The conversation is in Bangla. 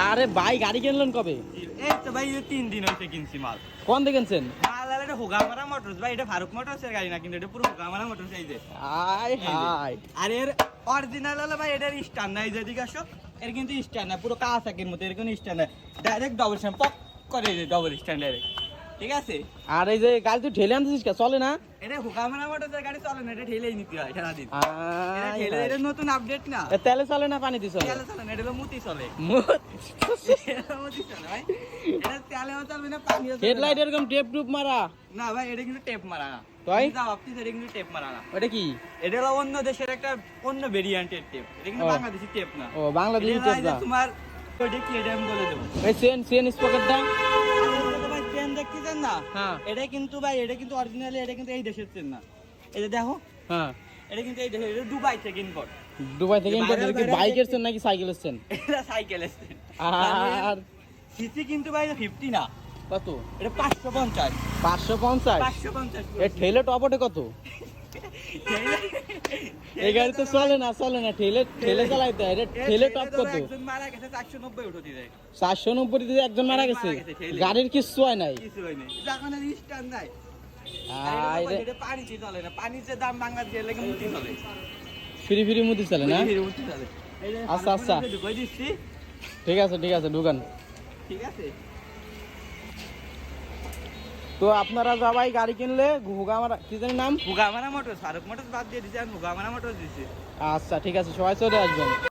আরে ভাই গাড়ি কিনলেন কবে? এই তো ভাই 3 দিন হইছে কিনছি মাল। কোন দিকে কিনছেন? মাল আরে হুগামারা মোটরস ভাই, এটা ফারুক মোটরসের গাড়ি না, কিন্তু এটা পুরো হুগামারা মোটরস এই যে। আয় হাই, আর এর অরিজিনাল হলো ভাই, এটার স্ট্যান্ড নাই, যেদিকে আসো এর কিন্তু স্ট্যান্ড না, পুরো কাওয়াসাকির মতো, এর কোনো স্ট্যান্ড নাই, ডাইরেক্ট ডবল স্ট্যান্ড পক করে ডবল স্ট্যান্ড ডাইরেক্ট, ঠিক আছে। আর এই যে গাড়ি তুই ঠেলে আনতেছিস কে, চলে না? এটা হুগামারা মোটরসের গাড়ি চলে না, এটা ঠেলেই নিতে হয় সারাদিন। এটা আয় ঠেলে, হায়। এটা নতুন আপডেট না, এ তেলে চলে না পানি দিয়ে চলে? তেলে চলে না, এটা হলো মুতি চলে। এটা মুতি চলে ভাই, এটা তেলেও চলবে না, পানিও চলবে না। হেডলাইট এরকম টেপ টুপ মারা? না ভাই, এটা কিন্তু টেপ মারা না। তাই? যা ভাবছিস এটা কিন্তু টেপ মারা না। ওটা কি? এটা হলো অন্য দেশের একটা অন্য ভেরিয়েন্টের টেপ, এটা কিন্তু ও। বাংলাদেশি টেপ না। ও বাংলাদেশি এটা টেপ এই যে না? তোমার ওইটা কি, এটা আমি বলে দেবো। এই চেন চেন স্পকেটটা? এটা তো ভাই চেন দেখতেছেন না? হ্যাঁ এটা কিন্তু ভাই, এটা কিন্তু অরিজিনালি, এটা কিন্তু এই দেশের চেন না। এই যে দেখো, হ্যাঁ। এটা কিন্তু এই দেশের, এটা দুবাই থেকে ইম্পোর্ট। দুবাই থেকে ইম্পোর্ট? বাইরের কি বাইরে বাইকের দেখতে- চেন নাকি সাইকেলের চেন? এটা সাইকেলের চেন। আর সিসি কিন্তু ভাই 50 না, কত? এটা 550। 550? 550 এ ঠেলে টপটে কত? এই গাড়ি তো চলে না, চলে না, ঠেলে ঠেলে চালাইতে হয়, এটা ঠেলে টপ কত? একজন মারা গেছে 490 উঠো দিলে। 490 দিয়ে একজন মারা গেছে? ঠেলে। গাড়ির কিচ্ছু হয় নাই? কিছু হয়নি, এখন আর স্ট্যান্ড নাই। আয় রে, এটা পানিতে চলে না, পানির যে দাম বাংলাদেশের লেগে মুতি চলে। ফ্রি ফ্রি মুদি চলে না? এই যে মুতি চলে। এই যে আচ্ছা, আচ্ছা। ঢুকাই দিচ্ছি, ঠিক আছে ঠিক আছে, ঢুকান। ঠিক আছে। তো আপনারা সবাই গাড়ি কিনলে ঘুগামারা, কি জানি নাম? হুগামারা মোটরস, ফারুক মোটরস বাদ দিয়ে দিছে, আর হুগামারা মোটরস দিছে। আচ্ছা ঠিক আছে, সবাই চলে আসবেন।